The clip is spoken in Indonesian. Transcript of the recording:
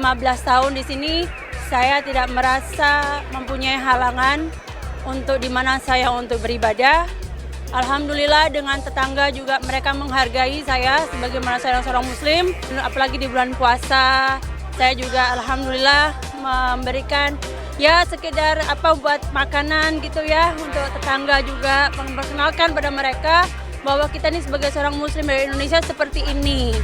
15 tahun di sini, saya tidak merasa mempunyai halangan untuk di mana saya untuk beribadah. Alhamdulillah dengan tetangga juga mereka menghargai saya sebagaimana saya seorang muslim. Apalagi di bulan puasa, saya juga alhamdulillah memberikan ya sekedar buat makanan gitu ya untuk tetangga juga, memperkenalkan pada mereka bahwa kita ini sebagai seorang muslim dari Indonesia seperti ini.